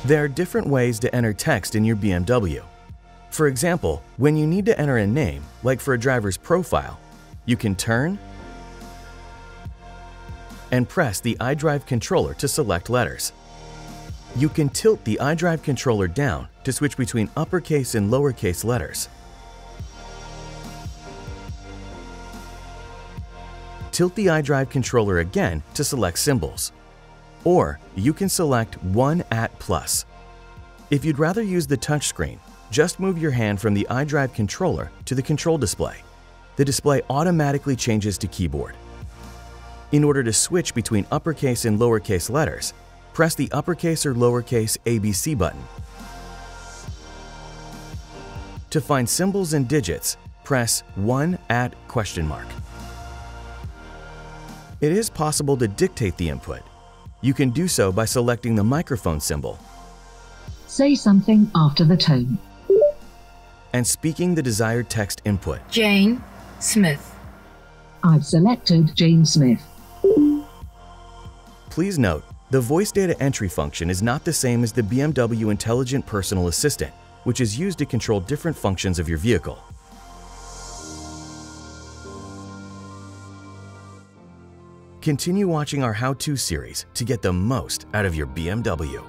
There are different ways to enter text in your BMW. For example, when you need to enter a name, like for a driver's profile, you can turn and press the iDrive controller to select letters. You can tilt the iDrive controller down to switch between uppercase and lowercase letters. Tilt the iDrive controller again to select symbols. Or you can select 1+. If you'd rather use the touchscreen, just move your hand from the iDrive controller to the control display. The display automatically changes to keyboard. In order to switch between uppercase and lowercase letters, press the uppercase or lowercase ABC button. To find symbols and digits, press 1 @ ? It is possible to dictate the input. You can do so by selecting the microphone symbol Say something after the tone. and speaking the desired text input. Jane Smith. I've selected Jane Smith. Please note, the voice data entry function is not the same as the BMW Intelligent Personal Assistant, which is used to control different functions of your vehicle. Continue watching our how-to series to get the most out of your BMW.